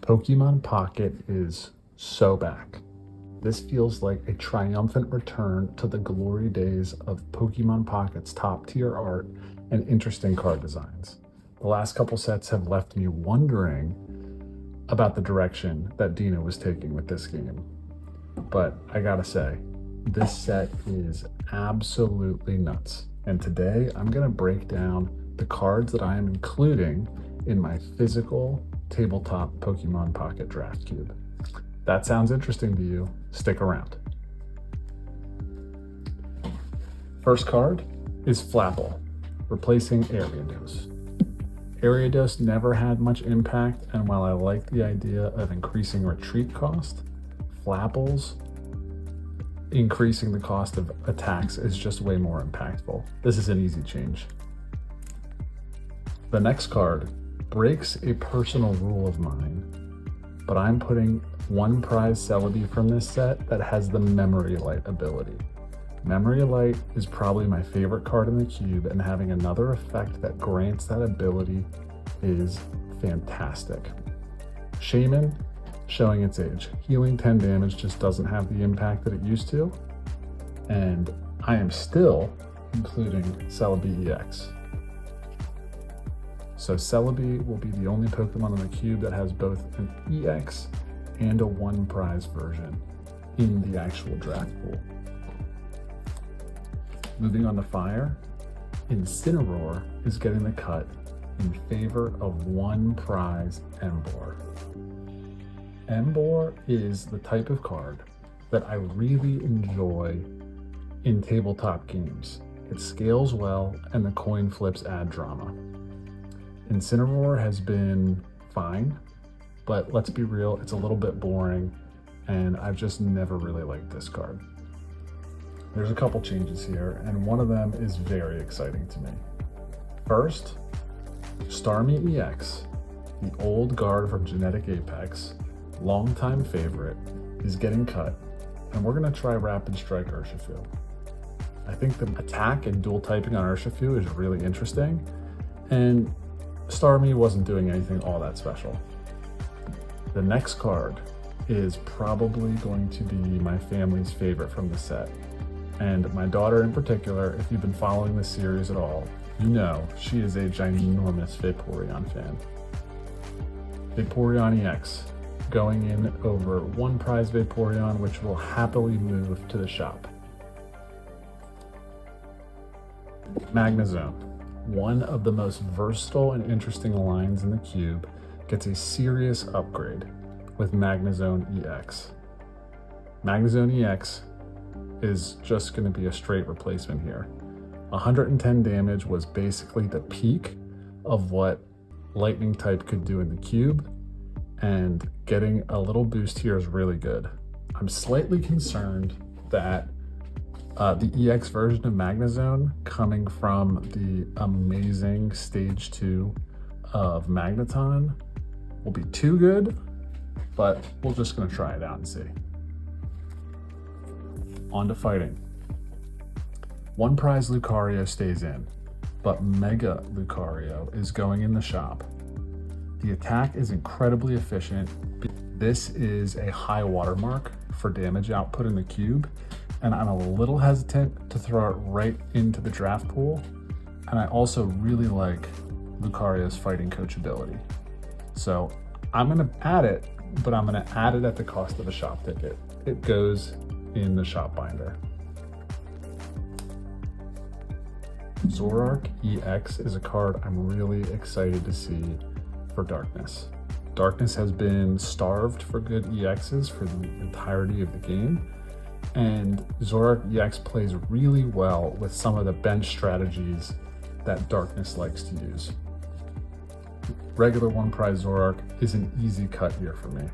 Pokemon Pocket is so back. This feels like a triumphant return to the glory days of Pokemon Pocket's top tier art and interesting card designs. The last couple sets have left me wondering about the direction that Dina was taking with this game. But I gotta say, this set is absolutely nuts. And today I'm gonna break down the cards that I am including in my physical tabletop Pokemon Pocket Draft Cube. That sounds interesting to you? Stick around. First card is Flapple, replacing Ariados. Ariados never had much impact, and while I like the idea of increasing retreat cost, Flapple's increasing the cost of attacks is just way more impactful. This is an easy change. The next card breaks a personal rule of mine, but I'm putting one prize Celebi from this set that has the Memory Light ability. Memory Light is probably my favorite card in the cube, and having another effect that grants that ability is fantastic. Shaman, showing its age. Healing 10 damage just doesn't have the impact that it used to, and I am still including Celebi EX. So Celebi will be the only Pokemon in the cube that has both an EX and a one prize version in the actual draft pool. Moving on to Fire, Incineroar is getting the cut in favor of one prize Emboar. Emboar is the type of card that I really enjoy in tabletop games. It scales well and the coin flips add drama. Incineroar has been fine, but let's be real, it's a little bit boring, and I've just never really liked this card. There's a couple changes here, and one of them is very exciting to me. First, Starmie EX, the old guard from Genetic Apex, longtime favorite, is getting cut, and we're gonna try Rapid Strike Urshifu. I think the attack and dual typing on Urshifu is really interesting, and Starmie wasn't doing anything all that special. The next card is probably going to be my family's favorite from the set. And my daughter in particular, if you've been following this series at all, you know she is a ginormous Vaporeon fan. Vaporeon EX, going in over one prize Vaporeon, which will happily move to the shop. Magnezone, one of the most versatile and interesting lines in the cube, gets a serious upgrade with Magnezone EX. Magnezone EX is just going to be a straight replacement here. 110 damage was basically the peak of what lightning type could do in the cube, and getting a little boost here is really good. I'm slightly concerned that the EX version of Magnezone, coming from the amazing stage 2 of Magneton, will be too good, but we're just gonna try it out and see. On to fighting. One prize Lucario stays in, but Mega Lucario is going in the shop. The attack is incredibly efficient. This is a high watermark for damage output in the cube, and I'm a little hesitant to throw it right into the draft pool. And I also really like Lucario's fighting coach ability. So I'm gonna add it, but I'm gonna add it at the cost of a shop ticket. It goes in the shop binder. Zoroark EX is a card I'm really excited to see for Darkness. Darkness has been starved for good EXs for the entirety of the game, and Zoroark EX plays really well with some of the bench strategies that Darkness likes to use. Regular one prize Zoroark is an easy cut here for me.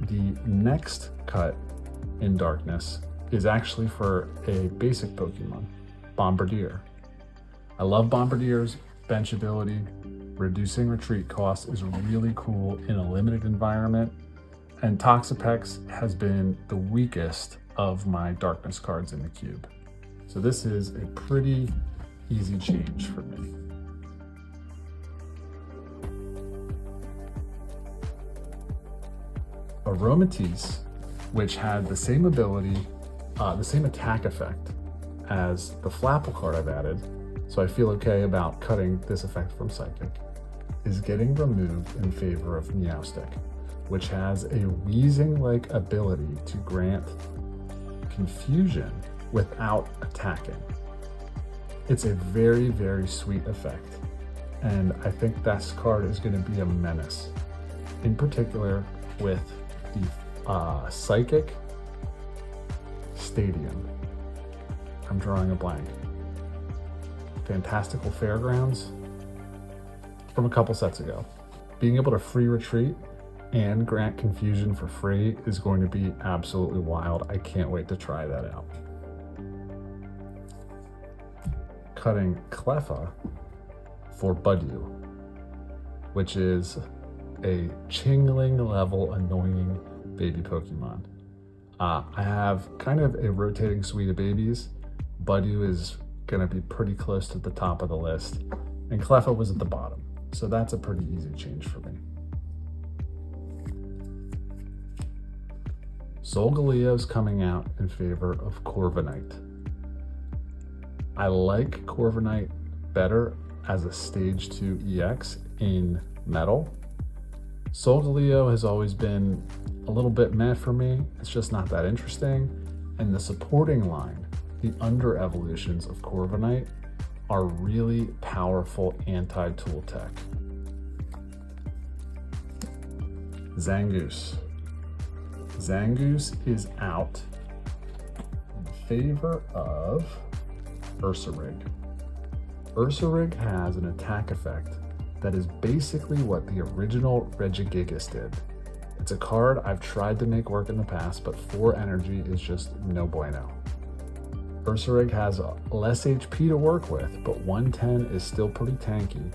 The next cut in Darkness is actually for a basic Pokemon, Bombardier. I love Bombardier's bench ability. Reducing retreat cost is really cool in a limited environment, and Toxapex has been the weakest of my Darkness cards in the cube. So this is a pretty easy change for me. Aromatisse, which had the same ability, the same attack effect as the Flapple card I've added, so I feel okay about cutting this effect from Psychic, is getting removed in favor of Meowstic, which has a wheezing-like ability to grant confusion without attacking. It's a very, very sweet effect, and I think this card is going to be a menace, in particular with the Psychic Stadium. I'm drawing a blank. Fantastical Fairgrounds from a couple sets ago. Being able to free retreat and grant confusion for free is going to be absolutely wild. I can't wait to try that out. Cutting Cleffa for Budew, which is a Chingling level annoying baby Pokemon. I have kind of a rotating suite of babies. Budew is going to be pretty close to the top of the list, and Cleffa was at the bottom, so that's a pretty easy change for me. Solgaleo's coming out in favor of Corviknight. I like Corviknight better as a Stage 2 EX in Metal. Solgaleo has always been a little bit meh for me. It's just not that interesting. And the supporting line, the under evolutions of Corviknight, are really powerful anti-tool tech. Zangoose. Zangoose is out in favor of Ursaring. Ursaring has an attack effect that is basically what the original Regigigas did. It's a card I've tried to make work in the past, but 4 energy is just no bueno. Ursaring has less HP to work with, but 110 is still pretty tanky,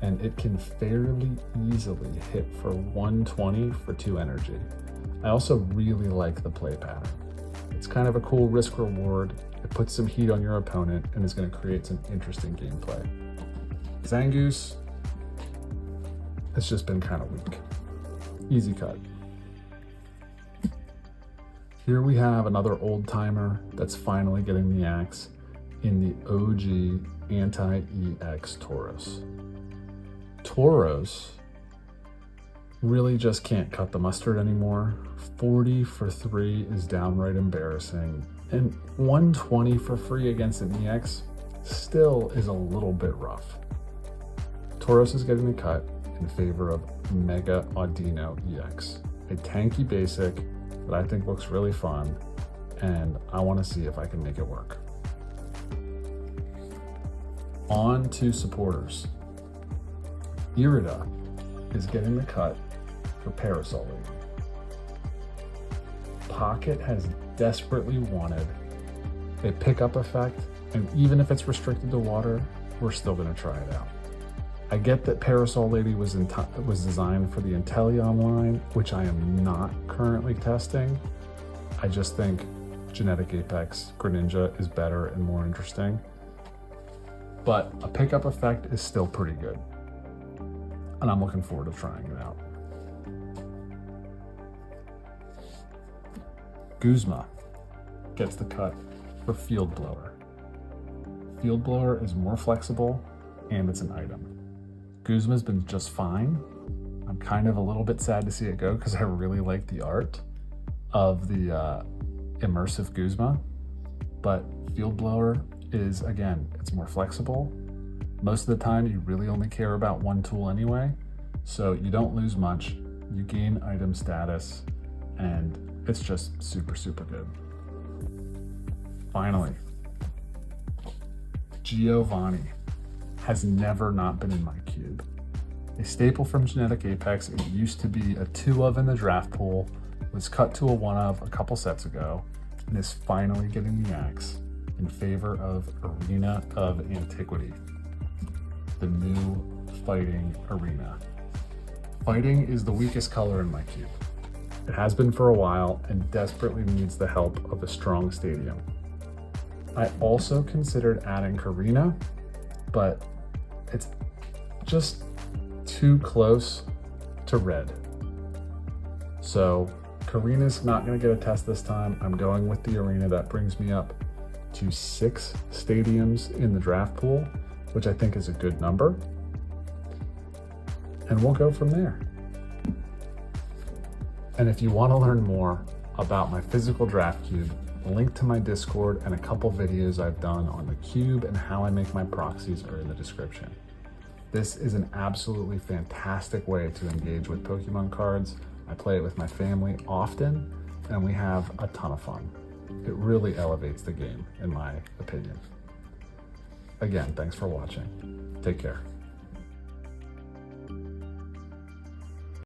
and it can fairly easily hit for 120 for 2 energy. I also really like the play pattern. It's kind of a cool risk reward. It puts some heat on your opponent and is going to create some interesting gameplay. Zangoose, it's just been kind of weak. Easy cut. Here we have another old timer that's finally getting the axe in the OG anti-EX Tauros. Tauros really just can't cut the mustard anymore. 40 for 3 is downright embarrassing, and 120 for free against an EX still is a little bit rough. Tauros is getting the cut in favor of Mega Audino EX, a tanky basic that I think looks really fun, and I want to see if I can make it work. On to supporters. Irida is getting the cut for Parasol Lady. Pocket has desperately wanted a pickup effect, and even if it's restricted to water, we're still going to try it out. I get that Parasol Lady was designed for the Inteleon line, which I am not currently testing. I just think Genetic Apex Greninja is better and more interesting. But a pickup effect is still pretty good, and I'm looking forward to trying it out. Guzma gets the cut for Field Blower. Field Blower is more flexible, and it's an item. Guzma's been just fine. I'm kind of a little bit sad to see it go because I really like the art of the immersive Guzma, but Field Blower is, again, it's more flexible. Most of the time you really only care about one tool anyway, so you don't lose much, you gain item status, and it's just super, super good. Finally, Giovanni has never not been in my cube. A staple from Genetic Apex, it used to be a 2 of in the draft pool, was cut to a 1 of a couple sets ago, and is finally getting the axe in favor of Arena of Antiquity, the new fighting arena. Fighting is the weakest color in my cube. It has been for a while and desperately needs the help of a strong stadium. I also considered adding Karina, but it's just too close to red. So Karina's not going to get a test this time. I'm going with the arena. That brings me up to 6 stadiums in the draft pool, which I think is a good number. And we'll go from there. And if you want to learn more about my physical draft cube, link to my Discord and a couple videos I've done on the cube and how I make my proxies are in the description. This is an absolutely fantastic way to engage with Pokemon cards. I play it with my family often, and we have a ton of fun. It really elevates the game, in my opinion. Again, thanks for watching. Take care.